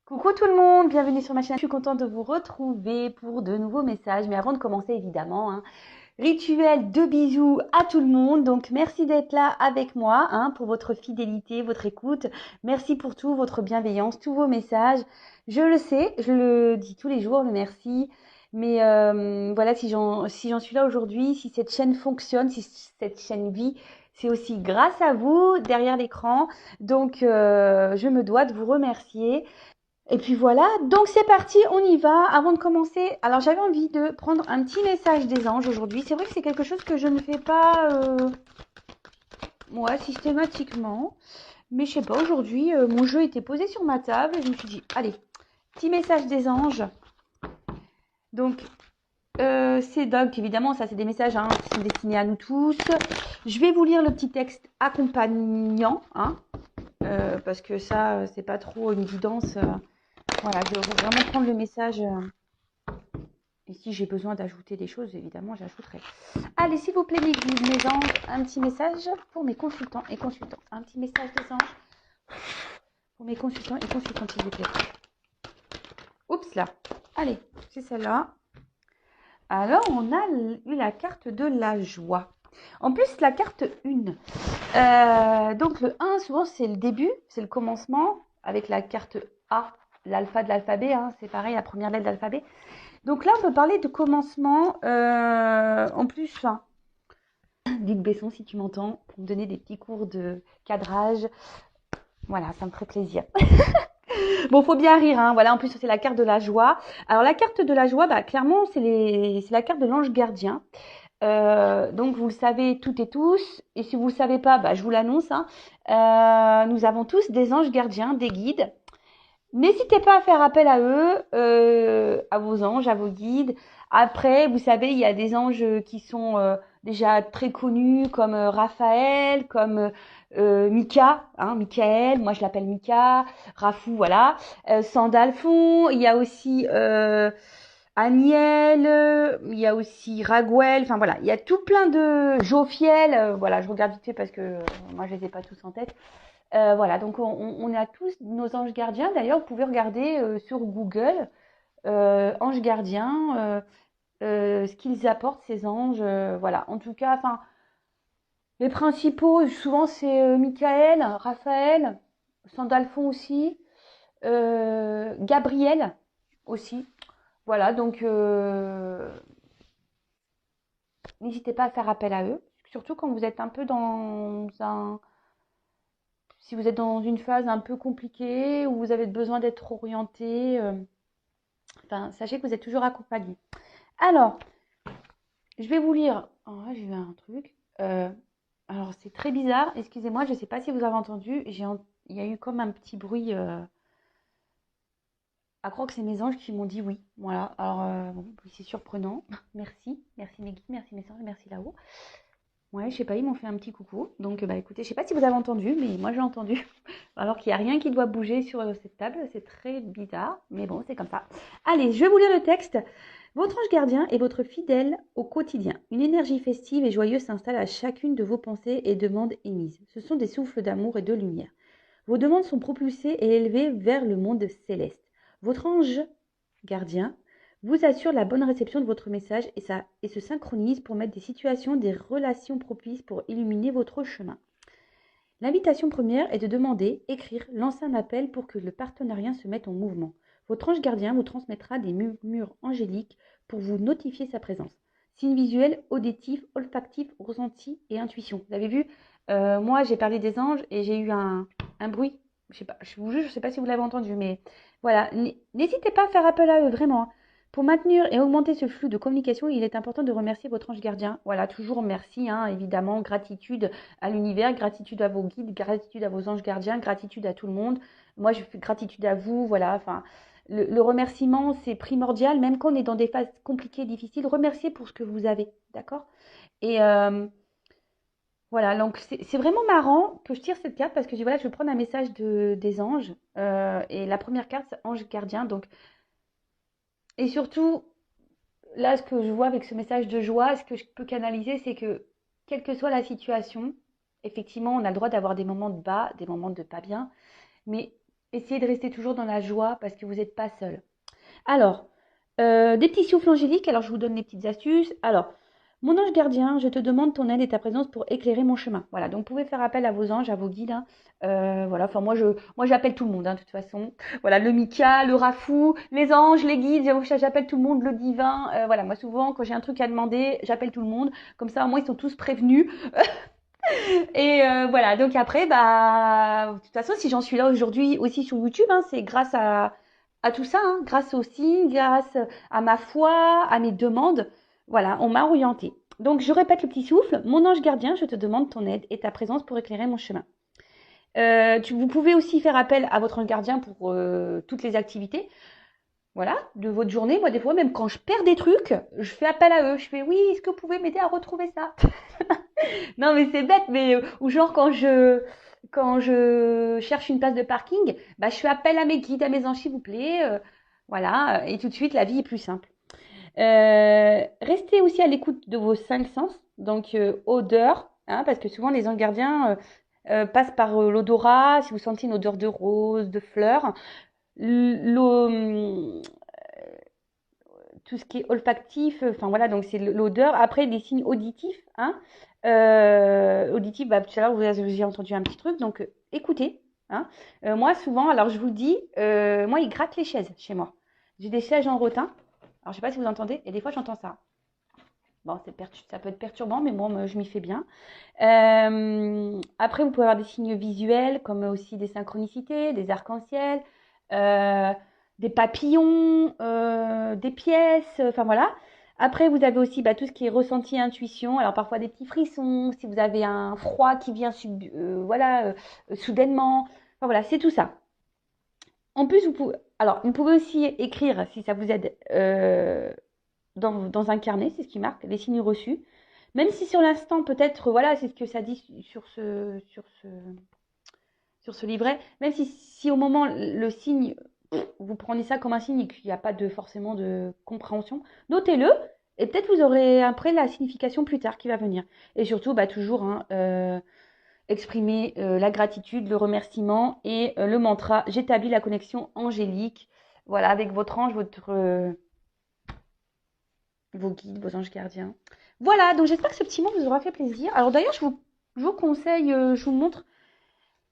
Coucou tout le monde, bienvenue sur ma chaîne. Je suis contente de vous retrouver pour de nouveaux messages. Mais avant de commencer, évidemment, rituel de bisous à tout le monde. Donc, merci d'être là avec moi pour votre fidélité, votre écoute. Merci pour tout, votre bienveillance, tous vos messages. Je le sais, je le dis tous les jours, le merci. Mais voilà, si j'en suis là aujourd'hui, si cette chaîne fonctionne, si cette chaîne vit, c'est aussi grâce à vous derrière l'écran. Donc, je me dois de vous remercier. Et puis voilà, donc c'est parti, on y va. Avant de commencer, alors j'avais envie de prendre un petit message des anges aujourd'hui. C'est vrai que c'est quelque chose que je ne fais pas systématiquement. Mais je sais pas, aujourd'hui, mon jeu était posé sur ma table et je me suis dit, allez, petit message des anges. Donc, évidemment, ça c'est des messages qui sont destinés à nous tous. Je vais vous lire le petit texte accompagnant, parce que ça, c'est pas trop une guidance. Voilà, je veux vraiment prendre le message. Et si j'ai besoin d'ajouter des choses, évidemment, j'ajouterai. Allez, s'il vous plaît, mes guides, mes anges, un petit message pour mes consultants et consultants. Un petit message des anges pour mes consultants et consultantes, s'il vous plaît. Oups, là. Allez, c'est celle-là. Alors, on a eu la carte de la joie. En plus, la carte 1. Donc, le 1, souvent, c'est le début, c'est le commencement, avec la carte A, l'alpha de l'alphabet. C'est pareil, la première lettre de l'alphabet. Donc là, on peut parler de commencement. En plus, Luc Besson, si tu m'entends, pour me donner des petits cours de cadrage. Voilà, ça me ferait plaisir. Bon, faut bien rire, Voilà, en plus, c'est la carte de la joie. Alors, la carte de la joie, clairement, c'est la carte de l'ange gardien. Donc, vous le savez toutes et tous. Et si vous ne le savez pas, je vous l'annonce. Nous avons tous des anges gardiens, des guides. N'hésitez pas à faire appel à eux, à vos anges, à vos guides. Après, vous savez, il y a des anges qui sont déjà très connus, comme Raphaël, comme Mika, Michael, moi je l'appelle Mika, Rafou, voilà. Sandalphon, il y a aussi Aniel, il y a aussi Raguel, enfin voilà, il y a tout plein de Jophiel, voilà, je regarde vite fait parce que moi je les ai pas tous en tête. Voilà, donc on a tous nos anges gardiens. D'ailleurs, vous pouvez regarder sur Google anges gardiens, ce qu'ils apportent ces anges. Voilà, en tout cas, enfin, les principaux, souvent c'est Michael, Raphaël, Sandalphon aussi, Gabriel aussi. Voilà, donc n'hésitez pas à faire appel à eux, surtout quand vous êtes un peu si vous êtes dans une phase un peu compliquée où vous avez besoin d'être orienté. Sachez que vous êtes toujours accompagné. Alors, je vais vous lire. Oh, j'ai vu un truc. Alors, c'est très bizarre. Excusez-moi, je ne sais pas si vous avez entendu. Il y a eu comme un petit bruit. À croire que c'est mes anges qui m'ont dit oui. Voilà. Alors, c'est surprenant. Merci. Merci mes guides, merci mes anges, merci là-haut. Ouais, je sais pas, ils m'ont fait un petit coucou. Donc, écoutez, je sais pas si vous avez entendu, mais moi j'ai entendu. Alors qu'il n'y a rien qui doit bouger sur cette table. C'est très bizarre, mais bon, c'est comme ça. Allez, je vais vous lire le texte. Votre ange gardien est votre fidèle au quotidien. Une énergie festive et joyeuse s'installe à chacune de vos pensées et demandes émises. Ce sont des souffles d'amour et de lumière. Vos demandes sont propulsées et élevées vers le monde céleste. Votre ange gardien vous assure la bonne réception de votre message et se synchronise pour mettre des situations, des relations propices pour illuminer votre chemin. L'invitation première est de demander, écrire, lancer un appel pour que le partenariat se mette en mouvement. Votre ange gardien vous transmettra des murmures angéliques pour vous notifier sa présence. Signes visuels, auditifs, olfactifs, ressentis et intuition. Vous avez vu, moi j'ai parlé des anges et j'ai eu un bruit. Je sais pas, je vous jure, je ne sais pas si vous l'avez entendu, mais voilà. N'hésitez pas à faire appel à eux, vraiment. Pour maintenir et augmenter ce flux de communication, il est important de remercier votre ange gardien. Voilà, toujours merci, évidemment, gratitude à l'univers, gratitude à vos guides, gratitude à vos anges gardiens, gratitude à tout le monde. Moi, je fais gratitude à vous, voilà. Enfin, le remerciement, c'est primordial, même quand on est dans des phases compliquées, difficiles. Remerciez pour ce que vous avez, d'accord? Et voilà, donc c'est vraiment marrant que je tire cette carte parce que je vais prendre un message des anges. Et la première carte, c'est ange gardien. Donc, et surtout, là, ce que je vois avec ce message de joie, ce que je peux canaliser, c'est que, quelle que soit la situation, effectivement, on a le droit d'avoir des moments de bas, des moments de pas bien, mais essayez de rester toujours dans la joie parce que vous n'êtes pas seul. Alors, des petits souffles angéliques. Alors, je vous donne les petites astuces. Alors, mon ange gardien, je te demande ton aide et ta présence pour éclairer mon chemin. Voilà, donc vous pouvez faire appel à vos anges, à vos guides, hein. Voilà, enfin moi j'appelle tout le monde, hein, de toute façon. Voilà, le Mika, le Rafou, les anges, les guides, j'appelle tout le monde, le divin. Voilà, moi souvent quand j'ai un truc à demander, j'appelle tout le monde. Comme ça, au moins ils sont tous prévenus. Et voilà, donc après, bah, de toute façon, si j'en suis là aujourd'hui aussi sur YouTube, hein, c'est grâce à tout ça, hein, grâce aux signes, grâce à ma foi, à mes demandes. Voilà, on m'a orienté. Donc, je répète le petit souffle. Mon ange gardien, je te demande ton aide et ta présence pour éclairer mon chemin. Vous pouvez aussi faire appel à votre ange gardien pour toutes les activités. Voilà, de votre journée. Moi, des fois, même quand je perds des trucs, je fais appel à eux. Je fais, oui, est-ce que vous pouvez m'aider à retrouver ça? Non, mais c'est bête, mais ou genre quand je cherche une place de parking, bah, je fais appel à mes guides, à mes anges, s'il vous plaît. Voilà, et tout de suite, la vie est plus simple. Restez aussi à l'écoute de vos cinq sens, donc odeur, hein, parce que souvent les anges gardiens passent par l'odorat. Si vous sentez une odeur de rose, de fleurs, l'eau, tout ce qui est olfactif, enfin voilà, donc c'est l'odeur. Après, les signes auditifs, hein. Auditifs, bah, tout à l'heure, vous avez entendu un petit truc, donc écoutez. Hein. Moi, souvent, alors je vous le dis, moi, ils grattent les chaises chez moi. J'ai des sièges en rotin. Alors, je sais pas si vous entendez, et des fois, j'entends ça. Bon, ça peut être perturbant, mais bon, je m'y fais bien. Après, vous pouvez avoir des signes visuels, comme aussi des synchronicités, des arcs-en-ciel, euh, des papillons, des pièces, enfin voilà. Après, vous avez aussi bah, tout ce qui est ressenti, intuition. Alors parfois des petits frissons, si vous avez un froid qui vient voilà, soudainement. Enfin voilà, c'est tout ça. En plus, vous pouvez aussi écrire, si ça vous aide, dans un carnet, c'est ce qui marque, les signes reçus. Même si sur l'instant, peut-être, voilà, c'est ce que ça dit sur ce livret, même si au moment, le signe, vous prenez ça comme un signe et qu'il n'y a pas forcément de compréhension, notez-le et peut-être vous aurez après la signification plus tard qui va venir. Et surtout, bah, toujours, hein, exprimer la gratitude, le remerciement et le mantra. J'établis la connexion angélique, voilà, avec votre ange, vos guides, vos anges gardiens. Voilà, donc j'espère que ce petit mot vous aura fait plaisir. Alors d'ailleurs, je vous conseille, je vous montre,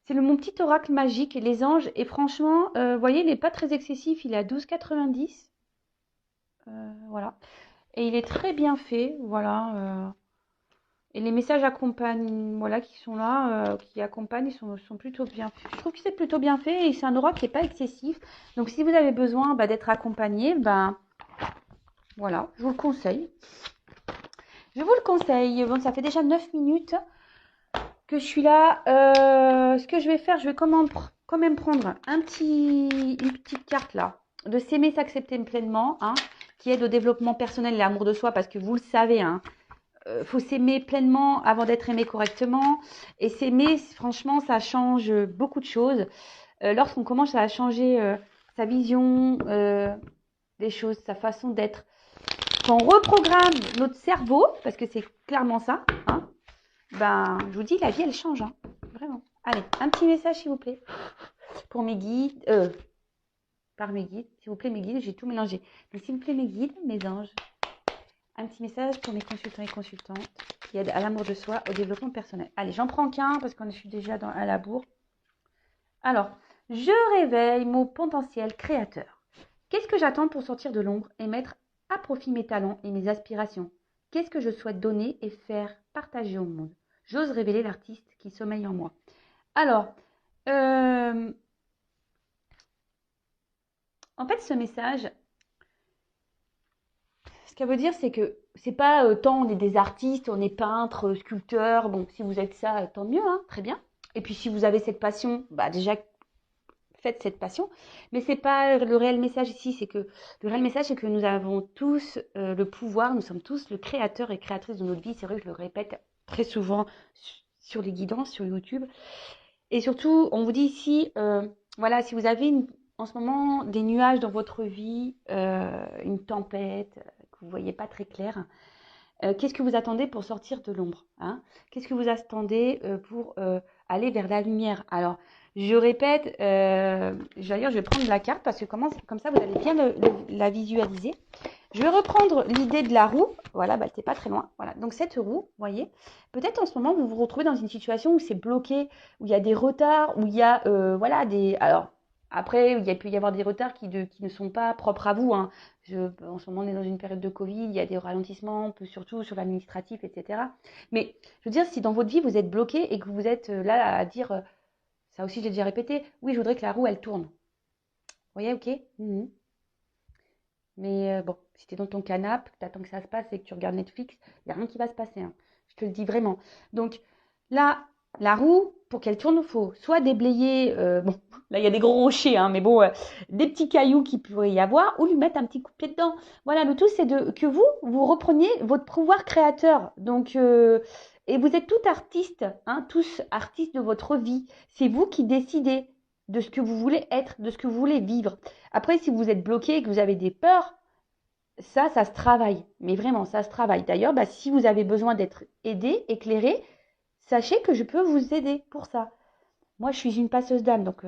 c'est mon petit oracle magique, les anges. Et franchement, vous voyez, il n'est pas très excessif, il est à 12,90. Voilà. Et il est très bien fait, voilà. Et les messages accompagnent, voilà, qui sont là, qui accompagnent, ils sont plutôt bien faits. Je trouve que c'est plutôt bien fait et c'est un oracle qui n'est pas excessif. Donc si vous avez besoin d'être accompagné, ben voilà, je vous le conseille. Je vous le conseille. Bon, ça fait déjà 9 minutes que je suis là. Ce que je vais faire, je vais quand même prendre une petite carte là, de s'aimer, s'accepter pleinement, hein, qui aide au développement personnel et l'amour de soi, parce que vous le savez, hein, faut s'aimer pleinement avant d'être aimé correctement. Et s'aimer, franchement, ça change beaucoup de choses. Lorsqu'on commence à changer sa vision des choses, sa façon d'être, quand on reprogramme notre cerveau, parce que c'est clairement ça, hein, ben, je vous dis, la vie, elle change, hein, vraiment. Allez, un petit message, s'il vous plaît, pour mes guides, par mes guides, s'il vous plaît, mes guides, j'ai tout mélangé. Mais s'il vous plaît, mes guides, mes anges, un petit message pour mes consultants et consultantes qui aident à l'amour de soi, au développement personnel. Allez, j'en prends qu'un parce qu'on est déjà à la bourre. Alors, je réveille mon potentiel créateur. Qu'est-ce que j'attends pour sortir de l'ombre et mettre à profit mes talents et mes aspirations? Qu'est-ce que je souhaite donner et faire partager au monde? J'ose révéler l'artiste qui sommeille en moi. Alors, en fait, ce message, ce qu'elle veut dire, c'est que c'est pas tant on est des artistes, on est peintres, sculpteurs. Bon, si vous êtes ça, tant mieux, hein, très bien. Et puis si vous avez cette passion, bah déjà faites cette passion. Mais c'est pas le réel message ici. C'est que le réel message, c'est que nous avons tous le pouvoir. Nous sommes tous le créateur et créatrice de notre vie. C'est vrai que je le répète très souvent sur les guidances, sur YouTube. Et surtout, on vous dit ici, voilà, si vous avez en ce moment des nuages dans votre vie, une tempête, que vous ne voyez pas très clair, qu'est-ce que vous attendez pour sortir de l'ombre, hein? Qu'est-ce que vous attendez pour aller vers la lumière? Alors, Je répète, d'ailleurs, je vais prendre la carte parce que comme ça, vous allez bien la visualiser. Je vais reprendre l'idée de la roue. Voilà, bah, elle n'était pas très loin. Voilà, donc cette roue, vous voyez, peut-être en ce moment, vous vous retrouvez dans une situation où c'est bloqué, où il y a des retards, où il y a, voilà, des... Alors, après, il peut y avoir des retards qui ne sont pas propres à vous, hein. En ce moment, on est dans une période de Covid, il y a des ralentissements, surtout sur l'administratif, etc. Mais je veux dire, si dans votre vie, vous êtes bloqué et que vous êtes là à dire, ça aussi, j'ai déjà répété, oui, je voudrais que la roue, elle tourne. Vous voyez, ok. Mhm. Mais bon, si tu es dans ton canapé, tu attends que ça se passe et que tu regardes Netflix, il n'y a rien qui va se passer, hein. Je te le dis vraiment. Donc là, la roue, pour qu'elle tourne, il faut soit déblayer, bon, là il y a des gros rochers, hein, mais bon, des petits cailloux qui pourraient y avoir, ou lui mettre un petit coup de pied dedans. Voilà, le tout c'est que vous repreniez votre pouvoir créateur. Donc, et vous êtes tous artistes, hein, tous artistes de votre vie. C'est vous qui décidez de ce que vous voulez être, de ce que vous voulez vivre. Après, si vous êtes bloqué et que vous avez des peurs, ça se travaille. Mais vraiment, ça se travaille. D'ailleurs, bah, si vous avez besoin d'être aidé, éclairé, sachez que je peux vous aider pour ça. Moi, je suis une passeuse d'âme, donc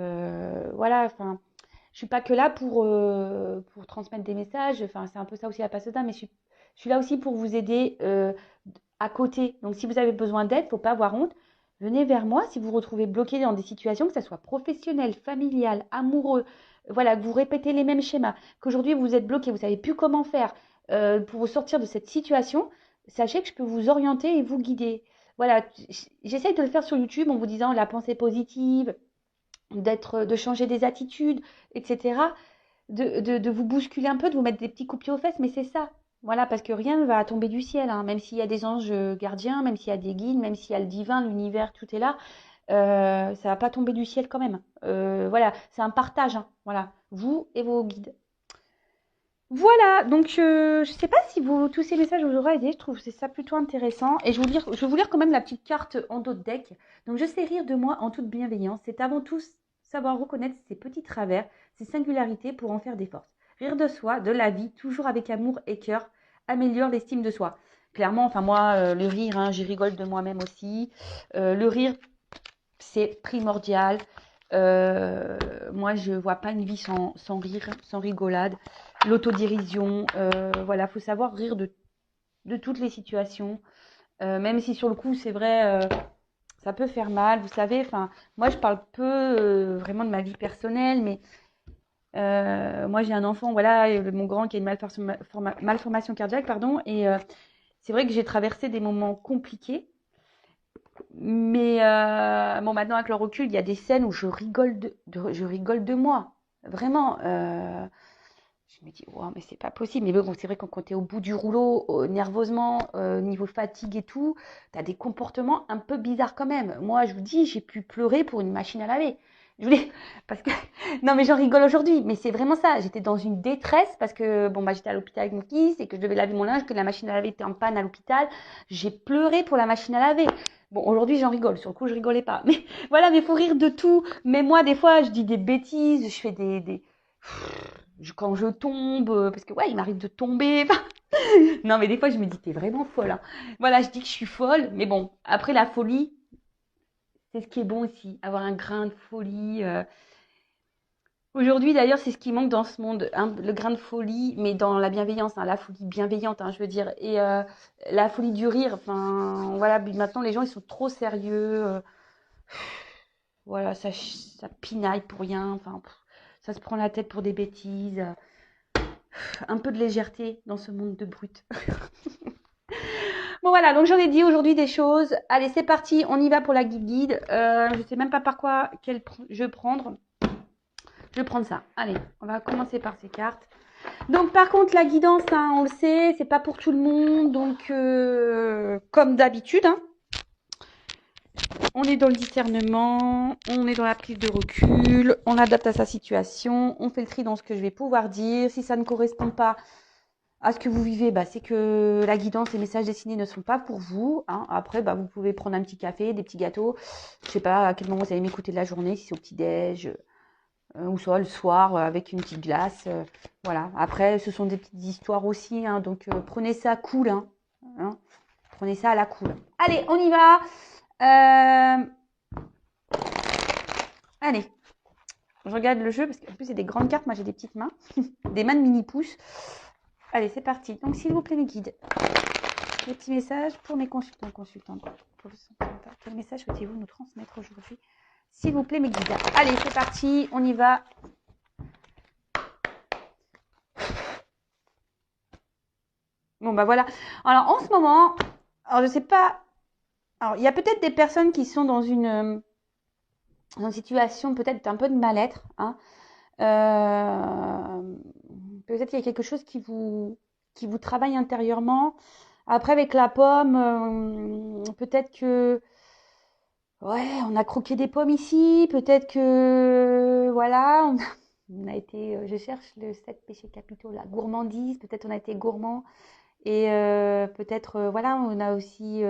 voilà. Enfin, je suis pas que là pour transmettre des messages. Enfin, c'est un peu ça aussi la passeuse d'âme, mais je suis là aussi pour vous aider à côté. Donc, si vous avez besoin d'aide, faut pas avoir honte. Venez vers moi si vous vous retrouvez bloqué dans des situations, que ce soit professionnel, familial, amoureux, voilà, que vous répétez les mêmes schémas, qu'aujourd'hui vous êtes bloqué, vous ne savez plus comment faire pour vous sortir de cette situation, sachez que je peux vous orienter et vous guider. Voilà, j'essaye de le faire sur YouTube en vous disant la pensée positive, de changer des attitudes, etc. De vous bousculer un peu, de vous mettre des petits coups de pied aux fesses, mais c'est ça. Voilà, parce que rien ne va tomber du ciel, hein. Même s'il y a des anges gardiens, même s'il y a des guides, même s'il y a le divin, l'univers, tout est là, ça va pas tomber du ciel quand même. Voilà, c'est un partage, hein. Voilà, vous et vos guides. Voilà, donc je ne sais pas si tous ces messages vous auront aidé, je trouve c'est ça plutôt intéressant. Et je vais vous lire quand même la petite carte en dos de deck. Donc je sais rire de moi en toute bienveillance, c'est avant tout savoir reconnaître ses petits travers, ses singularités pour en faire des forces. Rire de soi, de la vie, toujours avec amour et cœur, améliore l'estime de soi. Clairement, enfin moi, le rire, hein, j'y rigole de moi-même aussi. Le rire, c'est primordial. Moi, je vois pas une vie sans rire, sans rigolade. L'autodérision, voilà, faut savoir rire de toutes les situations. Même si sur le coup, c'est vrai, ça peut faire mal, vous savez. Enfin, moi, je parle peu vraiment de ma vie personnelle, mais moi, j'ai un enfant, voilà, mon grand qui a une malformation cardiaque, pardon, et c'est vrai que j'ai traversé des moments compliqués. Mais bon, maintenant avec le recul, il y a des scènes où je rigole je rigole de moi. Vraiment. Je me dis, wow, mais c'est pas possible. Mais bon, c'est vrai que quand tu es au bout du rouleau, nerveusement, niveau fatigue et tout, tu as des comportements un peu bizarres quand même. Moi, je vous dis, j'ai pu pleurer pour une machine à laver. Je voulais, parce que, non, mais j'en rigole aujourd'hui, mais c'est vraiment ça. J'étais dans une détresse parce que, bon, bah, j'étais à l'hôpital avec mon fils et que je devais laver mon linge, que la machine à laver était en panne à l'hôpital. J'ai pleuré pour la machine à laver. Bon, aujourd'hui, j'en rigole. Sur le coup, je rigolais pas. Mais voilà, mais faut rire de tout. Mais moi, des fois, je dis des bêtises, je fais quand je tombe, parce que ouais, il m'arrive de tomber. Non, mais des fois, je me dis, t'es vraiment folle, hein. Voilà, je dis que je suis folle, mais bon, après la folie, c'est ce qui est bon aussi, avoir un grain de folie. Aujourd'hui, d'ailleurs, c'est ce qui manque dans ce monde, hein, le grain de folie, mais dans la bienveillance, hein, la folie bienveillante, hein, je veux dire, et la folie du rire. Enfin, voilà, maintenant, les gens, ils sont trop sérieux. Voilà, ça pinaille pour rien. Enfin, ça se prend la tête pour des bêtises. Un peu de légèreté dans ce monde de brutes. Bon voilà, donc j'en ai dit aujourd'hui des choses. Allez, c'est parti, on y va pour la guide. Je sais même pas par quoi je vais prendre. Je vais prendre ça. Allez, on va commencer par ces cartes. Donc par contre, la guidance, hein, on le sait, c'est pas pour tout le monde. Donc comme d'habitude, hein, on est dans le discernement, on est dans la prise de recul, on adapte à sa situation, on fait le tri dans ce que je vais pouvoir dire. Si ça ne correspond pas à ce que vous vivez, bah, c'est que la guidance et les messages dessinés ne sont pas pour vous, hein. Après, bah, vous pouvez prendre un petit café, des petits gâteaux. Je sais pas à quel moment vous allez m'écouter de la journée, si c'est au petit-déj ou soit le soir avec une petite glace. Voilà. Après, ce sont des petites histoires aussi, hein, donc prenez ça cool. Hein. Prenez ça à la cool. Allez, on y va. Allez, je regarde le jeu parce qu'en plus, c'est des grandes cartes. Moi, j'ai des petites mains, des mains de mini-pouces. Allez, c'est parti. Donc, s'il vous plaît, mes guides, les petits messages pour mes consultants, consultantes. Quel message souhaitez-vous nous transmettre aujourd'hui? S'il vous plaît, mes guides. Allez, c'est parti. On y va. Bon, bah voilà. Alors, en ce moment, alors je sais pas. Alors, il y a peut-être des personnes qui sont dans une situation peut-être un peu de mal-être. Hein. Peut-être qu'il y a quelque chose qui vous travaille intérieurement. Après, avec la pomme, peut-être que ouais, on a croqué des pommes ici. Peut-être que voilà, on a été. Je cherche le 7 péchés capitaux, la gourmandise. Peut-être on a été gourmand. Et peut-être, voilà, on a aussi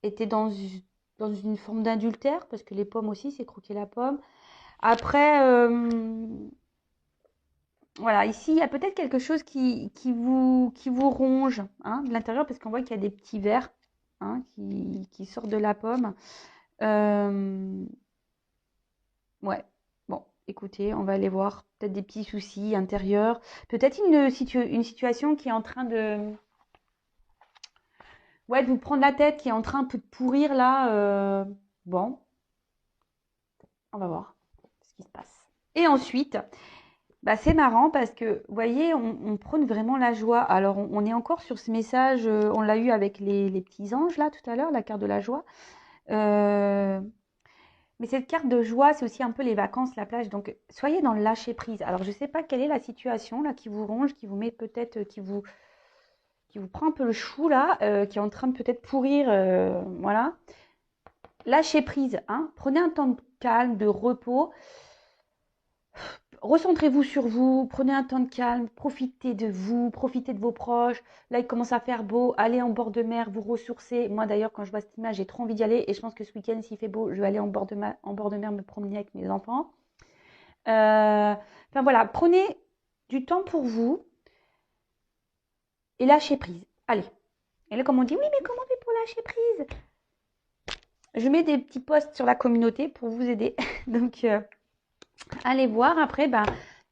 été dans une forme d'adultère, parce que les pommes aussi, c'est croquer la pomme. Après, voilà, ici, il y a peut-être quelque chose qui vous ronge hein, de l'intérieur, parce qu'on voit qu'il y a des petits vers hein, qui sortent de la pomme. Ouais, bon, écoutez, on va aller voir peut-être des petits soucis intérieurs. Peut-être une situation qui est en train ouais, de vous prendre la tête, qui est en train un peu de pourrir là. Bon, on va voir ce qui se passe. Et ensuite, bah, c'est marrant parce que, vous voyez, on prône vraiment la joie. Alors, on est encore sur ce message, on l'a eu avec les petits anges là tout à l'heure, la carte de la joie. Euh, mais cette carte de joie, c'est aussi un peu les vacances, la plage. Donc, soyez dans le lâcher prise. Alors, je ne sais pas quelle est la situation là qui vous ronge, qui vous met peut-être, qui vous prend un peu le chou là, qui est en train de peut-être pourrir, voilà. Lâchez prise, hein. Prenez un temps de calme, de repos. Recentrez-vous sur vous, prenez un temps de calme, profitez de vous, profitez de vos proches. Là, il commence à faire beau, allez en bord de mer, vous ressourcer. Moi, d'ailleurs, quand je vois cette image, j'ai trop envie d'y aller. Et je pense que ce week-end, s'il fait beau, je vais aller en bord de mer me promener avec mes enfants. Enfin voilà, prenez du temps pour vous et lâchez prise. Allez. Et là, comme on dit, oui, mais comment on fait pour lâcher prise? Je mets des petits posts sur la communauté pour vous aider. Donc, allez voir après, ben,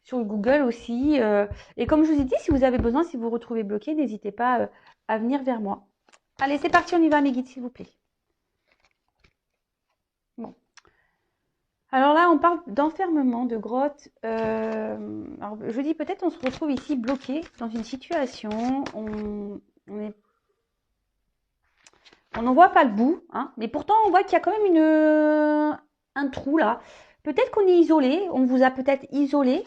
sur Google aussi. Et comme je vous ai dit, si vous avez besoin, si vous vous retrouvez bloqué, n'hésitez pas à venir vers moi. Allez, c'est parti, on y va, mes guides, s'il vous plaît. Bon. Alors là, on parle d'enfermement, de grotte. Alors, je dis peut-être on se retrouve ici bloqué dans une situation. On n'en voit pas le bout, hein, mais pourtant on voit qu'il y a quand même un trou là. Peut-être qu'on est isolé, on vous a peut-être isolé.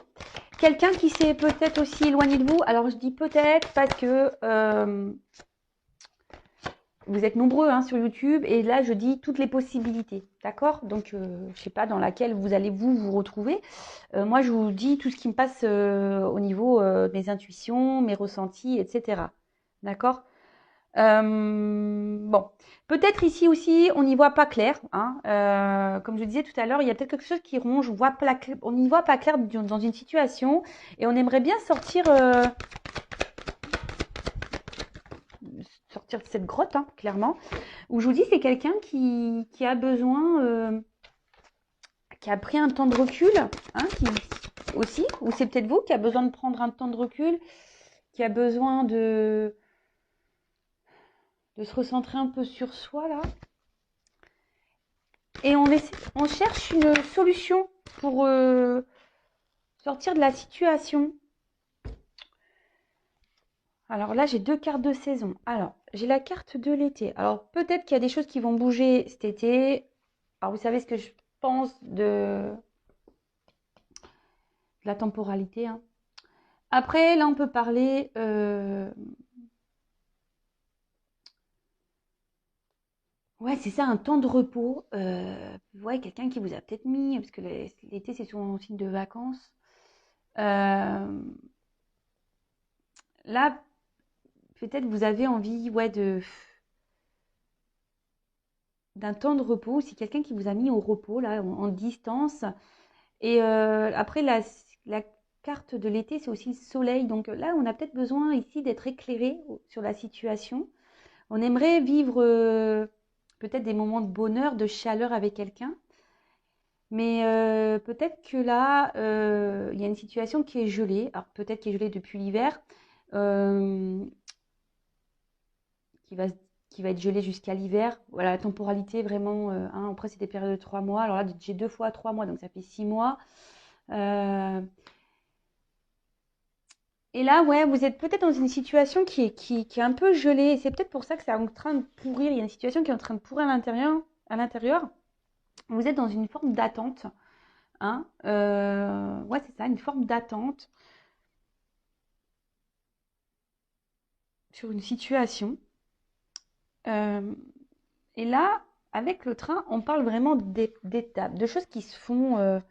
Quelqu'un qui s'est peut-être aussi éloigné de vous. Alors je dis peut-être parce que vous êtes nombreux hein, sur YouTube et là je dis toutes les possibilités, d'accord? Donc je ne sais pas dans laquelle vous allez vous retrouver. Moi je vous dis tout ce qui me passe au niveau de mes intuitions, mes ressentis, etc. D'accord? Bon, peut-être ici aussi, on n'y voit pas clair. Hein. Comme je disais tout à l'heure, il y a peut-être quelque chose qui ronge. On n'y voit pas clair dans une situation et on aimerait bien sortir de cette grotte, hein, clairement. Où je vous dis, c'est quelqu'un qui a besoin, qui a pris un temps de recul, hein, aussi, ou c'est peut-être vous qui a besoin de prendre un temps de recul, qui a besoin de se recentrer un peu sur soi là. Et on cherche une solution pour sortir de la situation. Alors là, j'ai deux cartes de saison. Alors, j'ai la carte de l'été. Alors, peut-être qu'il y a des choses qui vont bouger cet été. Alors, vous savez ce que je pense de la temporalité. Hein. Après, là, on peut parler... Ouais, c'est ça, un temps de repos. Ouais, quelqu'un qui vous a peut-être mis, parce que l'été, c'est souvent un signe de vacances. Euh, Là, peut-être vous avez envie, ouais, d'un temps de repos. C'est quelqu'un qui vous a mis au repos, là, en distance. Et après, la carte de l'été, c'est aussi le soleil. Donc là, on a peut-être besoin ici d'être éclairé sur la situation. On aimerait vivre peut-être des moments de bonheur, de chaleur avec quelqu'un. Mais peut-être que là, il y a une situation qui est gelée. Alors peut-être qui est gelée depuis l'hiver, euh, qui va, qui va être gelée jusqu'à l'hiver. Voilà, la temporalité vraiment. Hein, après, c'est des périodes de 3 mois. Alors là, j'ai 2 fois 3 mois, donc ça fait 6 mois. Euh, et là, ouais, vous êtes peut-être dans une situation qui est un peu gelée. Et c'est peut-être pour ça que c'est en train de pourrir. Il y a une situation qui est en train de pourrir à l'intérieur. À l'intérieur. Vous êtes dans une forme d'attente. Hein, ouais, c'est ça, une forme d'attente sur une situation. Euh, et là, avec le train, on parle vraiment d'étapes, de choses qui se font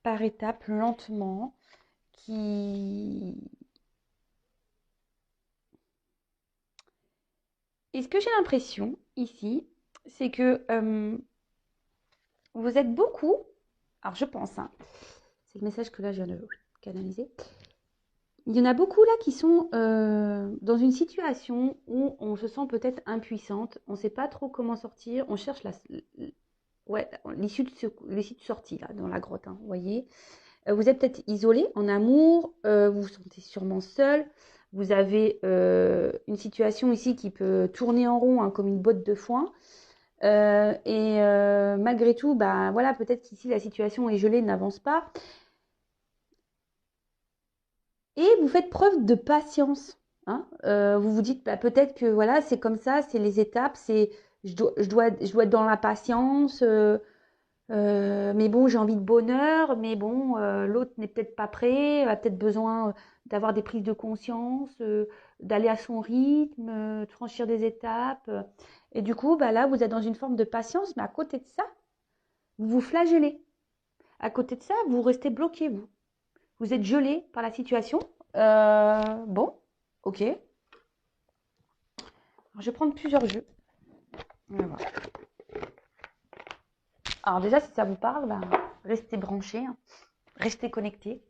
par étapes, lentement, qui... Et ce que j'ai l'impression ici, c'est que vous êtes beaucoup, alors je pense, hein, c'est le message que là je viens de canaliser, il y en a beaucoup là qui sont dans une situation où on se sent peut-être impuissante, on ne sait pas trop comment sortir, on cherche ouais, l'issue de sortie là, dans la grotte, hein, vous voyez. Vous êtes peut-être isolé en amour, vous vous sentez sûrement seul, vous avez une situation ici qui peut tourner en rond, hein, comme une botte de foin. Malgré tout, bah, voilà, peut-être qu'ici la situation est gelée, n'avance pas. Et vous faites preuve de patience. Hein. Vous vous dites, bah, peut-être que voilà, c'est comme ça, c'est les étapes, je dois être dans la patience. Mais bon, j'ai envie de bonheur, mais bon, l'autre n'est peut-être pas prêt, a peut-être besoin d'avoir des prises de conscience, d'aller à son rythme, de franchir des étapes. Et du coup, bah là, vous êtes dans une forme de patience, mais à côté de ça, vous vous flagellez. À côté de ça, vous restez bloqué, vous. Vous êtes gelé par la situation. Bon, ok. Alors, je vais prendre plusieurs jeux. On va voir. Alors déjà, si ça vous parle, bah, restez branchés, hein. Restez connectés.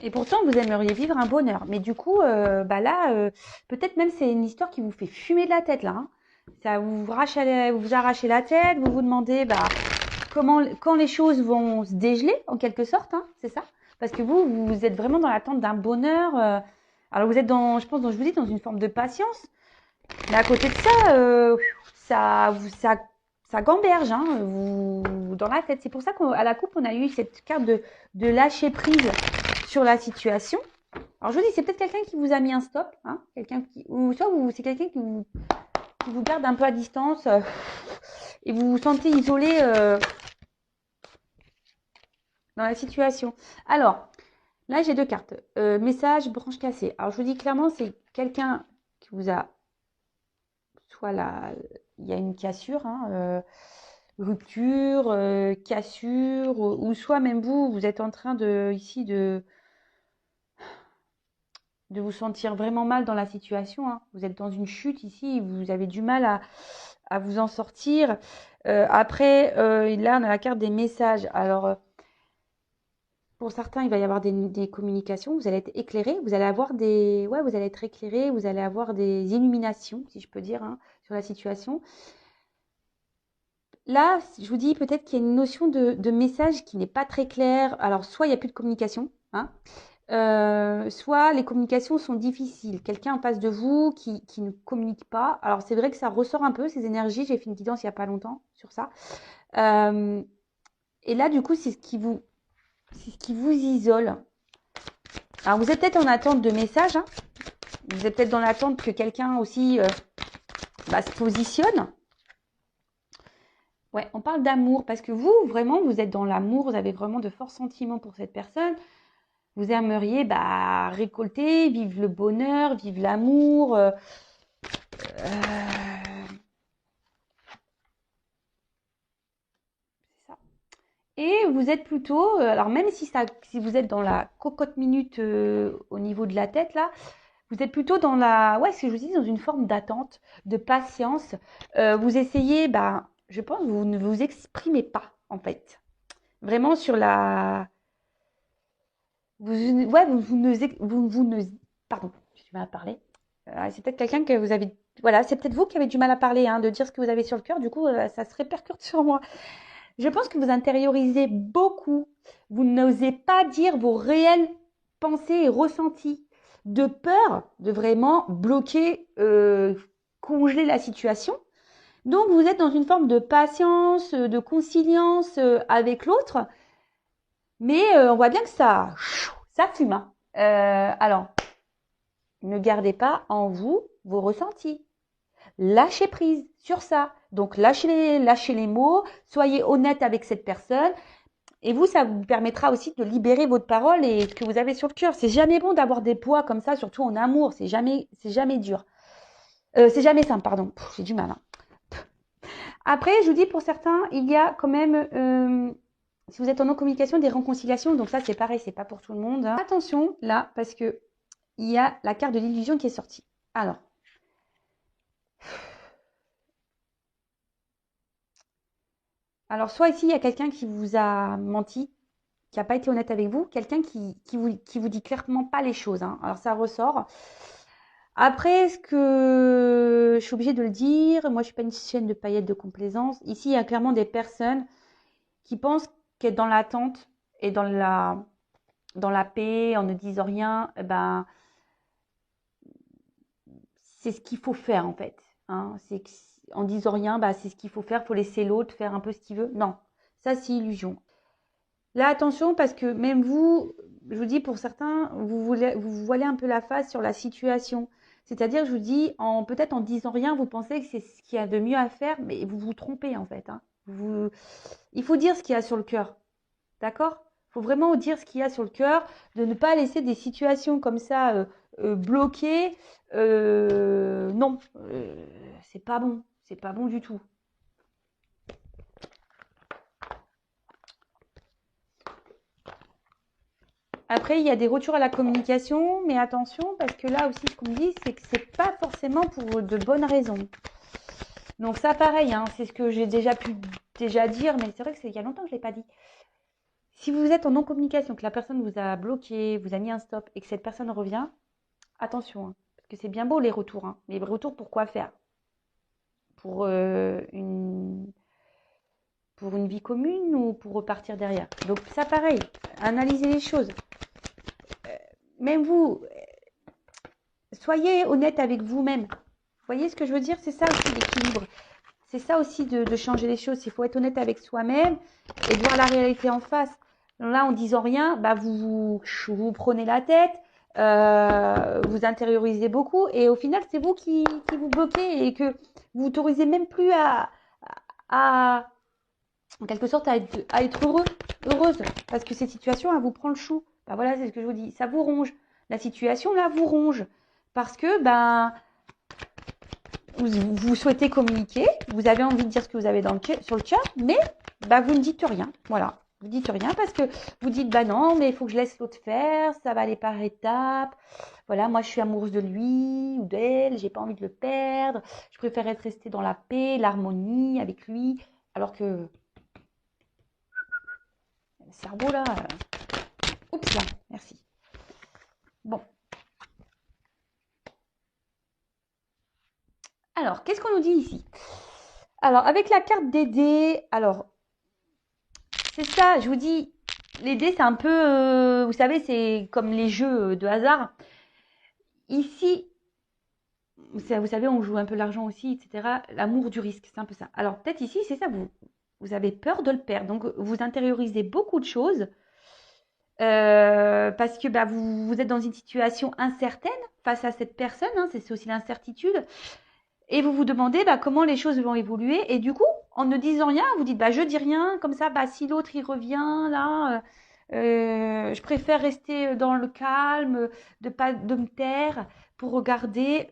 Et pourtant, vous aimeriez vivre un bonheur. Mais du coup, bah là, peut-être même c'est une histoire qui vous fait fumer de la tête là. Hein. Ça vous arrachez la tête, vous vous demandez bah, quand les choses vont se dégeler en quelque sorte, hein, c'est ça. Parce que vous êtes vraiment dans l'attente d'un bonheur. Alors vous êtes dans, je pense, je vous dis, dans une forme de patience. Mais à côté de ça, ça gamberge hein, dans la tête. C'est pour ça qu'à la coupe, on a eu cette carte de lâcher prise sur la situation. Alors je vous dis, c'est peut-être quelqu'un qui vous a mis un stop, hein, ou soit c'est quelqu'un qui vous garde un peu à distance et vous vous sentez isolé dans la situation. Alors, là j'ai deux cartes. Message, branche cassée. Alors je vous dis clairement, c'est quelqu'un qui vous a soit là, il y a une cassure, hein, rupture, cassure, ou soit même vous êtes en train ici de vous sentir vraiment mal dans la situation. Hein. Vous êtes dans une chute ici, vous avez du mal à vous en sortir. Après, là, on a la carte des messages. Alors, pour certains, il va y avoir des communications, vous allez être éclairé, vous allez avoir ouais, vous allez être éclairé, vous allez avoir des illuminations, si je peux dire, hein, sur la situation. Là, je vous dis peut-être qu'il y a une notion de message qui n'est pas très claire. Alors, soit il n'y a plus de communication, hein, soit les communications sont difficiles. Quelqu'un en face de vous qui ne communique pas. Alors, c'est vrai que ça ressort un peu, ces énergies. J'ai fait une guidance il n'y a pas longtemps sur ça. Euh, et là, du coup, c'est ce qui vous isole. Alors, vous êtes peut-être en attente de messages. Hein. Vous êtes peut-être dans l'attente que quelqu'un aussi se positionne. Ouais, on parle d'amour parce que vous, vraiment, vous êtes dans l'amour, vous avez vraiment de forts sentiments pour cette personne. Vous aimeriez récolter, vivre le bonheur, vivre l'amour. C'est ça. Et vous êtes plutôt, alors même si vous êtes dans la cocotte minute au niveau de la tête là, vous êtes plutôt dans ouais, ce que je vous dis, dans une forme d'attente, de patience. Vous essayez, je pense, vous ne vous exprimez pas en fait. Vraiment sur ouais, vous ne, pardon, je vais mal parler. C'est peut-être quelqu'un que vous avez voilà, c'est peut-être vous qui avez du mal à parler, hein, de dire ce que vous avez sur le cœur. Du coup, ça se répercute sur moi. Je pense que vous intériorisez beaucoup. Vous n'osez pas dire vos réelles pensées et ressentis, de peur de vraiment bloquer, congeler la situation. Donc, vous êtes dans une forme de patience, de conciliance avec l'autre, mais on voit bien que ça fume, hein. Alors, ne gardez pas en vous vos ressentis. Lâchez prise sur ça. Donc, lâchez les mots, soyez honnête avec cette personne. Et vous, ça vous permettra aussi de libérer votre parole et ce que vous avez sur le cœur. C'est jamais bon d'avoir des poids comme ça, surtout en amour. C'est jamais dur. C'est jamais simple, pardon. J'ai du mal, hein. Après, je vous dis, pour certains, il y a quand même, si vous êtes en non-communication, des réconciliations. Donc ça, c'est pareil, c'est pas pour tout le monde, hein. Attention, là, parce que il y a la carte de l'illusion qui est sortie. Alors, soit ici, il y a quelqu'un qui vous a menti, qui n'a pas été honnête avec vous, quelqu'un qui vous dit clairement pas les choses, hein. Alors, ça ressort. Après, est-ce que je suis obligée de le dire? Moi, je suis pas une chaîne de paillettes de complaisance. Ici, il y a clairement des personnes qui pensent qu'être dans l'attente et dans la paix, en ne disant rien, eh ben, c'est ce qu'il faut faire en fait, hein. En disant rien, bah, c'est ce qu'il faut faire. Il faut laisser l'autre faire un peu ce qu'il veut. Non, ça c'est illusion. Là, attention, parce que même vous, je vous dis, pour certains, vous voilez un peu la face sur la situation. C'est-à-dire, je vous dis, peut-être en disant rien, vous pensez que c'est ce qu'il y a de mieux à faire, mais vous vous trompez en fait, hein. Il faut dire ce qu'il y a sur le cœur, d'accord? Il faut vraiment dire ce qu'il y a sur le cœur, de ne pas laisser des situations comme ça bloquées. Non, c'est pas bon du tout. Après, il y a des retours à la communication, mais attention, parce que là aussi, ce qu'on me dit, c'est que c'est pas forcément pour de bonnes raisons. Donc ça, pareil, hein, c'est ce que j'ai déjà pu dire, mais c'est vrai que c'est il y a longtemps que je l'ai pas dit. Si vous êtes en non-communication, que la personne vous a bloqué, vous a mis un stop, et que cette personne revient, attention, hein, parce que c'est bien beau les retours, hein, mais les retours pour quoi faire? Pour pour une vie commune ou pour repartir derrière? Donc ça, pareil, analysez les choses. Même vous, soyez honnête avec vous-même. Vous voyez ce que je veux dire? C'est ça aussi l'équilibre. C'est ça aussi de changer les choses. Il faut être honnête avec soi-même et de voir la réalité en face. Là, en disant rien, bah vous prenez la tête, vous intériorisez beaucoup et au final, c'est vous qui vous bloquez et que vous autorisez même plus à en quelque sorte, à être heureuse. Parce que cette situation, elle vous prend le chou. Ben voilà, c'est ce que je vous dis. Ça vous ronge. La situation, là, vous ronge. Parce que, ben, vous souhaitez communiquer, vous avez envie de dire ce que vous avez sur le cœur, mais ben, vous ne dites rien. Voilà. Vous dites rien parce que vous dites, bah non, mais il faut que je laisse l'autre faire, ça va aller par étapes. Voilà, moi je suis amoureuse de lui ou d'elle, j'ai pas envie de le perdre. Je préfère être restée dans la paix, l'harmonie avec lui. Alors que le cerveau là, oups là, merci. Bon. Alors, qu'est-ce qu'on nous dit ici? Alors, avec la carte des dés, alors, c'est ça, je vous dis, les dés, c'est un peu, vous savez, c'est comme les jeux de hasard. Ici, vous savez, on joue un peu l'argent aussi, etc. L'amour du risque, c'est un peu ça. Alors, peut-être ici, c'est ça, vous avez peur de le perdre. Donc, vous intériorisez beaucoup de choses parce que bah, vous êtes dans une situation incertaine face à cette personne, hein, c'est aussi l'incertitude. Et vous vous demandez bah, comment les choses vont évoluer. Et du coup, en ne disant rien, vous dites bah, je dis rien, comme ça, bah, si l'autre il revient là, je préfère rester dans le calme, de me taire pour regarder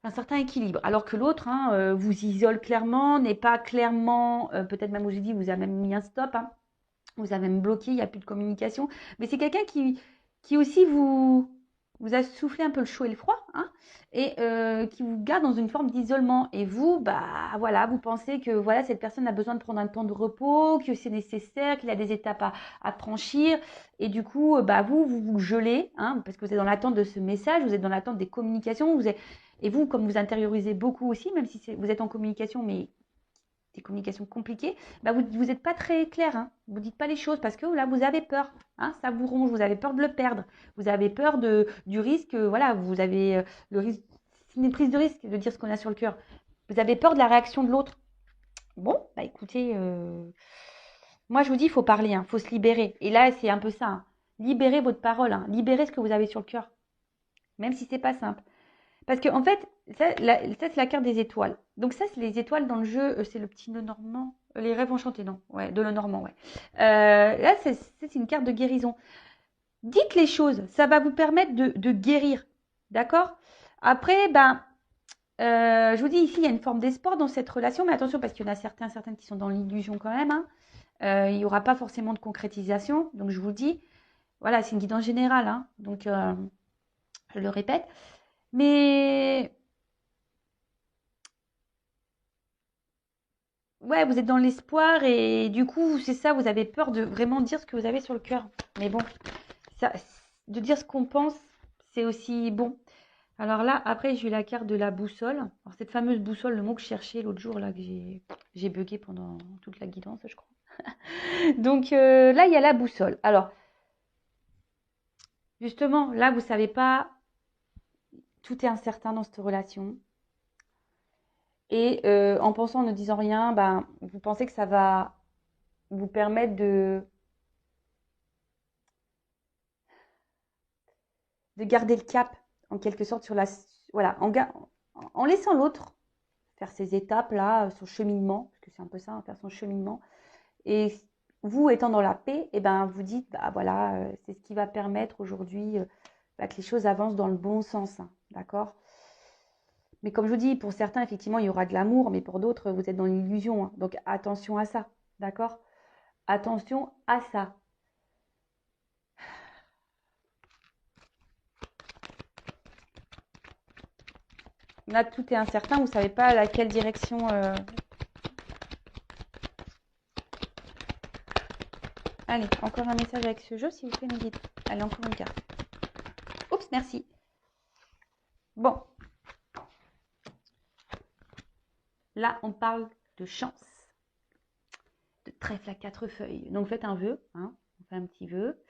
un certain équilibre. Alors que l'autre hein, vous isole clairement, n'est pas clairement, peut-être même aujourd'hui vous avez même mis un stop, hein, vous avez même bloqué, il n'y a plus de communication. Mais c'est quelqu'un qui aussi vous a soufflé un peu le chaud et le froid, hein, et qui vous garde dans une forme d'isolement. Et vous, bah voilà, vous pensez que voilà, cette personne a besoin de prendre un temps de repos, que c'est nécessaire, qu'il a des étapes à franchir. Et du coup, bah vous gelez, hein, parce que vous êtes dans l'attente de ce message, vous êtes dans l'attente des communications, Et vous, comme vous intériorisez beaucoup aussi, même si vous êtes en communication, mais des communications compliquées, bah vous n'êtes pas très clair, hein. Vous ne dites pas les choses parce que là, vous avez peur. Hein, ça vous ronge, vous avez peur de le perdre. Vous avez peur du risque, voilà, vous avez le risque, c'est une prise de risque de dire ce qu'on a sur le cœur. Vous avez peur de la réaction de l'autre. Bon, bah écoutez, moi je vous dis, il faut parler, il faut se libérer. Et là, c'est un peu ça. Hein. Libérez votre parole, libérez ce que vous avez sur le cœur. Même si c'est pas simple. Parce que en fait, ça c'est la carte des étoiles. Donc ça, c'est les étoiles dans le jeu, c'est le petit Lenormand. Les rêves enchantés, non. Ouais, de Lenormand, ouais. Là, c'est une carte de guérison. Dites les choses, ça va vous permettre de guérir. D'accord? Après, je vous dis ici, il y a une forme d'espoir dans cette relation, mais attention parce qu'il y en a certaines qui sont dans l'illusion quand même. Hein. Il n'y aura pas forcément de concrétisation. Donc je vous dis, voilà, c'est une guidance générale. Hein. Donc je le répète. Mais ouais, vous êtes dans l'espoir et du coup, c'est ça, vous avez peur de vraiment dire ce que vous avez sur le cœur. Mais bon, ça, de dire ce qu'on pense, c'est aussi bon. Alors là, après, j'ai eu la carte de la boussole. Alors cette fameuse boussole, le mot que je cherchais l'autre jour, là, que j'ai bugué pendant toute la guidance, je crois. Donc là, il y a la boussole. Alors, justement, là, vous savez pas, tout est incertain dans cette relation. Et en pensant, en ne disant rien, vous pensez que ça va vous permettre de garder le cap, en quelque sorte, sur la... Voilà, en laissant l'autre faire ses étapes, là, son cheminement, parce que c'est un peu ça, faire son cheminement. Et vous, étant dans la paix, vous dites, voilà, c'est ce qui va permettre aujourd'hui que les choses avancent dans le bon sens, hein, d'accord ? Mais comme je vous dis, pour certains, effectivement, il y aura de l'amour, mais pour d'autres, vous êtes dans l'illusion. Hein. Donc, attention à ça, d'accord ? Attention à ça. Là, tout est incertain, vous ne savez pas laquelle direction... Allez, encore un message avec ce jeu, s'il vous plaît, mes guides. Allez, encore une carte. Oups, merci. Bon. Là, on parle de chance. De trèfle à 4 feuilles. Donc, faites un vœu. Hein, on fait un petit vœu.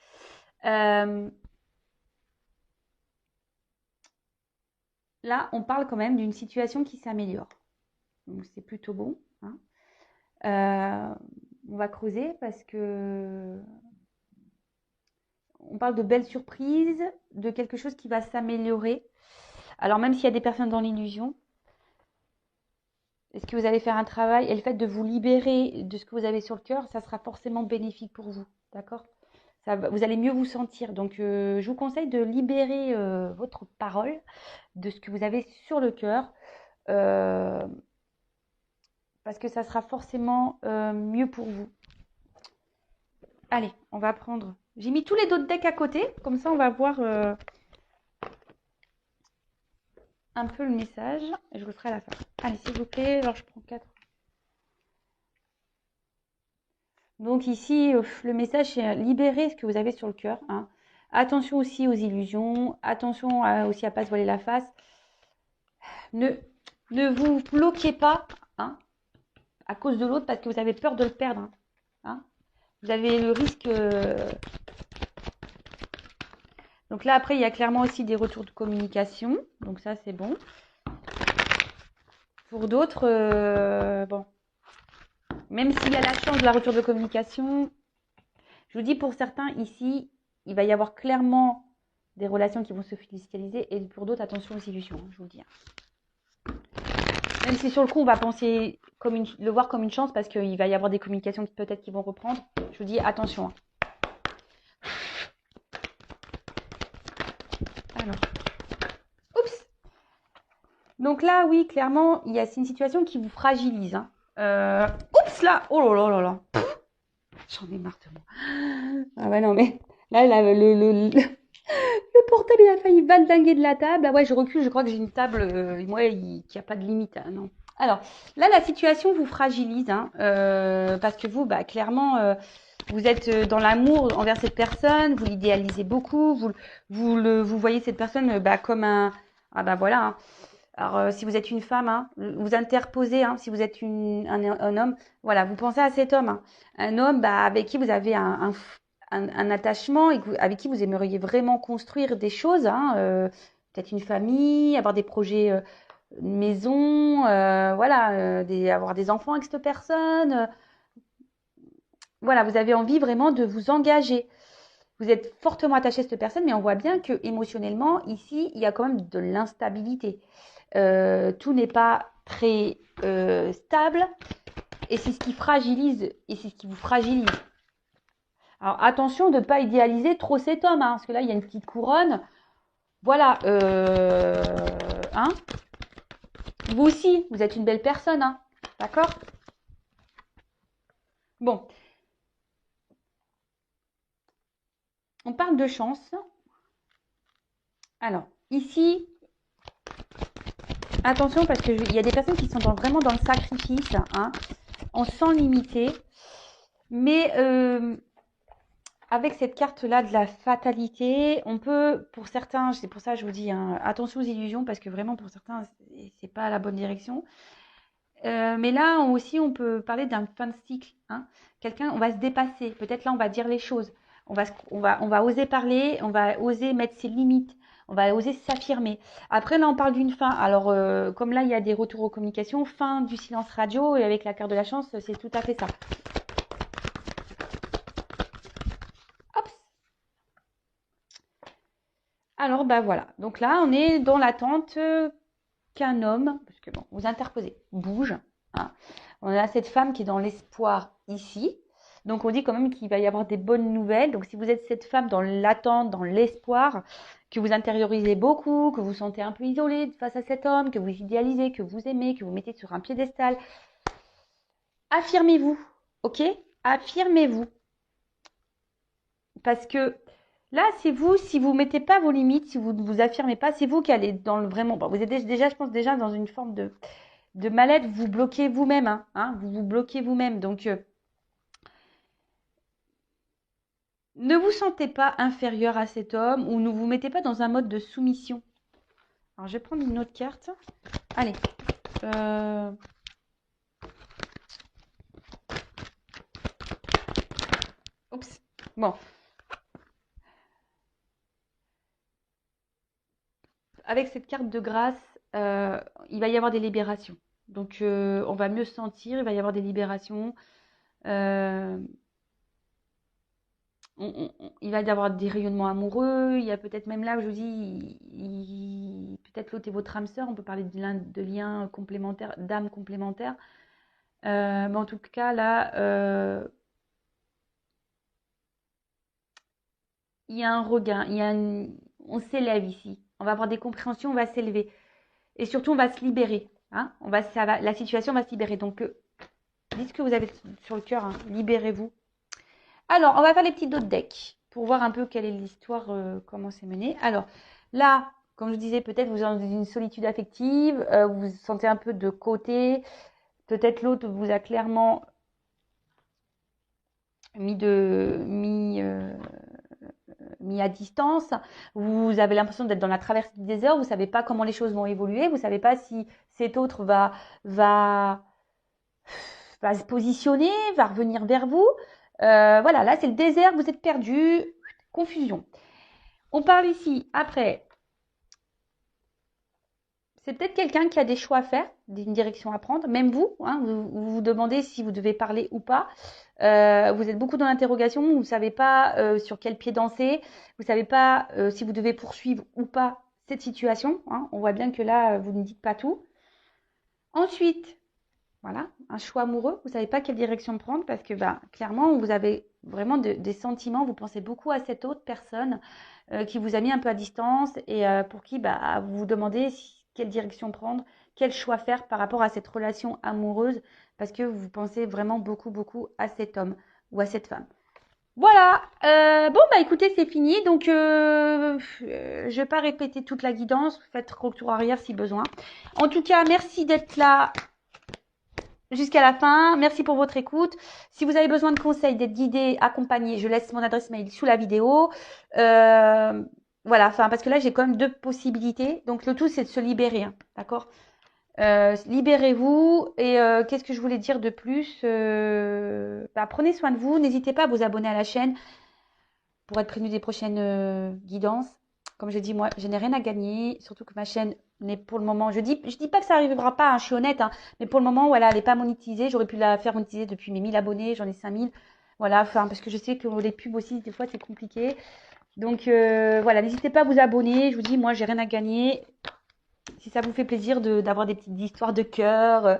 Là, on parle quand même d'une situation qui s'améliore. Donc, c'est plutôt bon. Hein. On va creuser parce que on parle de belles surprises, de quelque chose qui va s'améliorer. Alors, même s'il y a des personnes dans l'illusion, est-ce que vous allez faire un travail et le fait de vous libérer de ce que vous avez sur le cœur, ça sera forcément bénéfique pour vous. D'accord ? Vous allez mieux vous sentir. Donc, je vous conseille de libérer votre parole de ce que vous avez sur le cœur parce que ça sera forcément mieux pour vous. Allez, on va prendre... J'ai mis tous les autres decks à côté. Comme ça, on va voir un peu le message. Et je vous le ferai à la fin. Allez, s'il vous plaît. Alors, je prends 4. Donc ici, le message, c'est libérer ce que vous avez sur le cœur. Hein. Attention aussi aux illusions. Attention aussi à ne pas se voiler la face. Ne vous bloquez pas à cause de l'autre parce que vous avez peur de le perdre. Hein. Vous avez le risque... Donc là, après, il y a clairement aussi des retours de communication. Donc ça, c'est bon. Pour d'autres, bon... Même s'il y a la chance de la retour de communication, je vous dis pour certains ici, il va y avoir clairement des relations qui vont se fiscaliser et pour d'autres, attention aux illusions, je vous le dis. Même si sur le coup, on va penser le voir comme une chance parce qu'il va y avoir des communications peut-être qui vont reprendre, je vous dis attention. Alors, oups. Donc là, oui, clairement, c'est une situation qui vous fragilise. Hein. Oups là, oh là là là là. J'en ai marre de moi. Ah ouais, non, mais là, le portable, il a failli valdinguer de la table. Ah ouais, je recule, je crois que j'ai une table, qui n'a pas de limite. Hein, non. Alors, là, la situation vous fragilise, hein, parce que vous, clairement, vous êtes dans l'amour envers cette personne, vous l'idéalisez beaucoup, vous voyez cette personne comme un... Ah voilà, hein, Alors, si vous êtes une femme, hein, vous interposez, hein, si vous êtes un homme, voilà, vous pensez à cet homme, hein. Un homme bah, avec qui vous avez un attachement et avec qui vous aimeriez vraiment construire des choses, hein, peut-être une famille, avoir des projets, une maison, voilà, avoir des enfants avec cette personne. Voilà, vous avez envie vraiment de vous engager. Vous êtes fortement attaché à cette personne, mais on voit bien que émotionnellement, ici, il y a quand même de l'instabilité. Tout n'est pas très stable et c'est ce qui fragilise et c'est ce qui vous fragilise. Alors attention de ne pas idéaliser trop cet homme, hein, parce que là il y a une petite couronne. Voilà, hein. Vous aussi, vous êtes une belle personne, hein, d'accord? Bon, on parle de chance. Alors ici, attention parce qu'il y a des personnes qui sont vraiment dans le sacrifice, hein, en sans limiter. Mais avec cette carte-là de la fatalité, on peut, pour certains, c'est pour ça que je vous dis, hein, attention aux illusions, parce que vraiment pour certains, c'est pas la bonne direction. Mais là aussi, on peut parler d'un fin de cycle, hein. Quelqu'un, on va se dépasser. Peut-être là, on va dire les choses. On va oser parler, on va oser mettre ses limites. On va oser s'affirmer. Après, là, on parle d'une fin. Alors, comme là, il y a des retours aux communications, fin du silence radio, et avec la carte de la chance, c'est tout à fait ça. Hop. Alors, bah voilà. Donc là, on est dans l'attente qu'un homme, parce que bon, vous interposez, bouge, hein. On a cette femme qui est dans l'espoir ici. Donc, on dit quand même qu'il va y avoir des bonnes nouvelles. Donc, si vous êtes cette femme dans l'attente, dans l'espoir, que vous intériorisez beaucoup, que vous sentez un peu isolé face à cet homme, que vous idéalisez, que vous aimez, que vous mettez sur un piédestal, affirmez-vous, ok? Affirmez-vous. Parce que là, c'est vous, si vous ne mettez pas vos limites, si vous ne vous affirmez pas, c'est vous qui allez dans le vraiment. Bon, vous êtes déjà, je pense, déjà dans une forme de mal-être, vous bloquez vous-même, hein, vous vous bloquez vous-même. Donc, ne vous sentez pas inférieur à cet homme ou ne vous mettez pas dans un mode de soumission. Alors, je vais prendre une autre carte. Allez. Oups. Bon. Avec cette carte de grâce, il va y avoir des libérations. Donc, on va mieux se sentir, il va y avoir des libérations. Il va y avoir des rayonnements amoureux. Il y a peut-être même là, je vous dis, peut-être l'autre est votre âme sœur. On peut parler de liens complémentaires, d'âmes complémentaires. Mais en tout cas, là, il y a un regain. On s'élève ici. On va avoir des compréhensions, on va s'élever. Et surtout, on va se libérer, hein. La situation va se libérer. Donc, dites ce que vous avez sur le cœur, hein. Libérez-vous. Alors, on va faire les petits dos de deck pour voir un peu quelle est l'histoire, comment c'est mené. Alors, là, comme je disais, peut-être vous êtes dans une solitude affective, vous vous sentez un peu de côté. Peut-être l'autre vous a clairement mis à distance. Vous avez l'impression d'être dans la traversée du désert. Vous ne savez pas comment les choses vont évoluer. Vous ne savez pas si cet autre va se positionner, va revenir vers vous. Voilà, là, c'est le désert. Vous êtes perdu. Confusion. On parle ici, après, c'est peut-être quelqu'un qui a des choix à faire, une direction à prendre. Même vous, hein, vous vous demandez si vous devez parler ou pas. Vous êtes beaucoup dans l'interrogation, vous ne savez pas sur quel pied danser, vous ne savez pas si vous devez poursuivre ou pas cette situation, hein. On voit bien que là, vous ne dites pas tout. Ensuite, voilà, un choix amoureux, vous ne savez pas quelle direction prendre parce que bah, clairement, vous avez vraiment des sentiments, vous pensez beaucoup à cette autre personne qui vous a mis un peu à distance et pour qui bah, vous vous demandez quelle direction prendre, quel choix faire par rapport à cette relation amoureuse parce que vous pensez vraiment beaucoup, beaucoup à cet homme ou à cette femme. Voilà, bon bah écoutez, c'est fini, donc je ne vais pas répéter toute la guidance, faites retour arrière si besoin. En tout cas, merci d'être là jusqu'à la fin. Merci pour votre écoute. Si vous avez besoin de conseils, d'être guidé, accompagné, je laisse mon adresse mail sous la vidéo. voilà, enfin, parce que là, j'ai quand même deux possibilités. Donc, le tout, c'est de se libérer, hein, d'accord? Libérez-vous. Et qu'est-ce que je voulais dire de plus? Bah, prenez soin de vous. N'hésitez pas à vous abonner à la chaîne pour être prévenu des prochaines guidances. Comme je dis, moi, je n'ai rien à gagner. Surtout que ma chaîne n'est pour le moment. Je dis pas que ça n'arrivera pas, hein, je suis honnête. Hein, mais pour le moment, voilà, elle n'est pas monétisée. J'aurais pu la faire monétiser depuis mes 1000 abonnés. J'en ai 5000. Voilà, enfin, parce que je sais que les pubs aussi, des fois, c'est compliqué. Donc, voilà, n'hésitez pas à vous abonner. Je vous dis, moi, j'ai rien à gagner. Si ça vous fait plaisir d'avoir des petites histoires de cœur,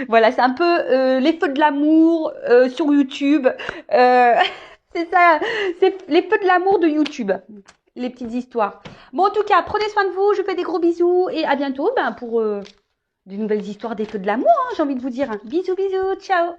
voilà, c'est un peu les feux de l'amour sur YouTube. Euh, c'est ça, c'est les feux de l'amour de YouTube, les petites histoires. Bon, en tout cas, prenez soin de vous, je vous fais des gros bisous et à bientôt pour de nouvelles histoires des feux de l'amour, hein, j'ai envie de vous dire. Bisous, bisous, ciao.